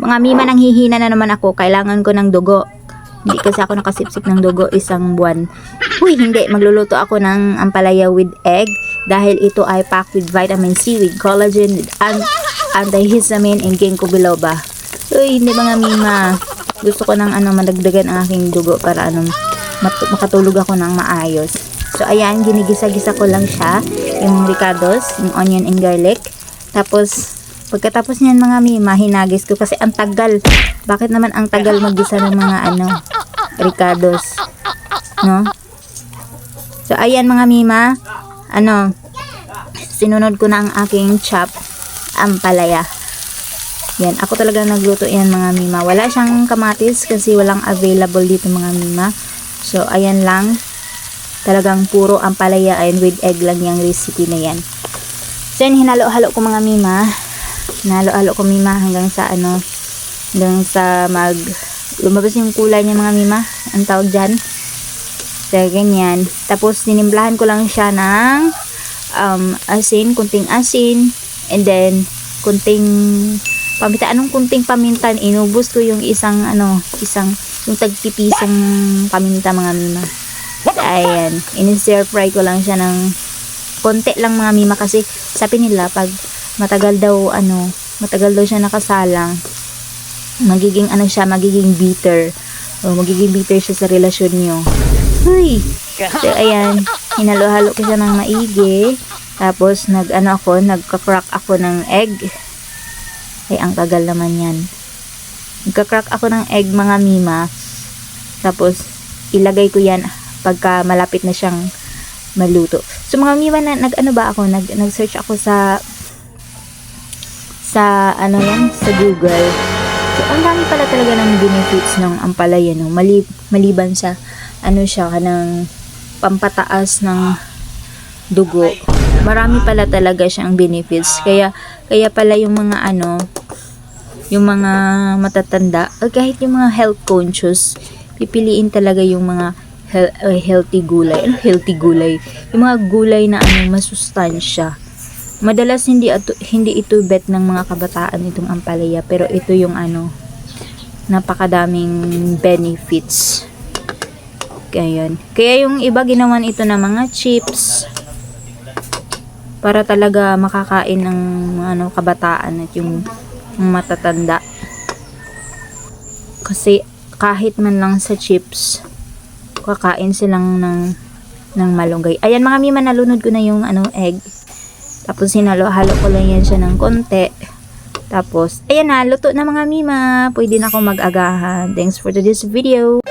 Mga mima, nanghihina na naman ako. Kailangan ko ng dugo. Hindi kasi ako nakasipsip ng dugo isang buwan. Uy, hindi. Magluluto ako ng ampalaya with egg dahil ito ay packed with vitamin C, with collagen, with antihistamine, and ginkgo biloba. Uy, hindi mga mima. Gusto ko ng madagdagan ang aking dugo para makatulog ako ng maayos. So, ayan, ginigisa-gisa ko lang siya. Yung ricados, yung onion and garlic. Tapos, pagkatapos niyan mga mima, hinagis ko kasi ang tagal. Bakit naman ang tagal maggisa ng mga ricados? No? So, ayan mga mima, sinunod ko na ang aking chop ampalaya. Yan, ako talaga nagluto yan mga mima. Wala siyang kamatis kasi walang available dito mga mima. So, ayan lang. Talagang puro ampalaya and with egg lang yung recipe na yan. So, yan, hinalo-halo ko mga mima. Hinalo-halo ko mima hanggang sa lumabas yung kulay niya mga mima. Ang tawag dyan. So, ganyan. Tapos, tinimplahan ko lang siya ng asin, kunting asin. And then, kunting paminta. Anong kunting paminta? Inubos ko yung yung tagpipisang paminta mga mima. Ayan. In-stir fry ko lang siya ng konti lang mga mima kasi sabi nila pag matagal daw siya nakasalang, magiging bitter. O magiging bitter siya sa relasyon nyo. Uy! So, ayan. Hinalo-halo ko siya ng maigi. Tapos, nagka-crack ako ng egg. Ay, ang tagal naman yan. Nagka-crack ako ng egg mga mima. Tapos, ilagay ko yan pagka malapit na siyang maluto. So, mga mima, nag-search ako sa Google. So, ang dami pala talaga ng benefits ng ampalaya, no? Maliban sa, ng pampataas ng dugo. Marami pala talaga siyang benefits. Kaya pala yung mga yung mga matatanda, o kahit yung mga health conscious, pipiliin talaga yung mga healthy gulay. Healthy gulay? Yung mga gulay na masustansya. Madalas hindi ito bet ng mga kabataan itong ampalaya, pero ito yung napakadaming benefits. Kaya yung iba ginawan ito ng mga chips para talaga makakain ng kabataan at yung matatanda. Kasi kahit man lang sa chips, kakain silang ng malunggay. Ayan mga mima, nalunod ko na yung egg. Tapos hinalo-halo ko lang yan siya ng konti. Tapos, ayan na, luto na mga mima. Pwede na ako mag-agahan. Thanks for today's video.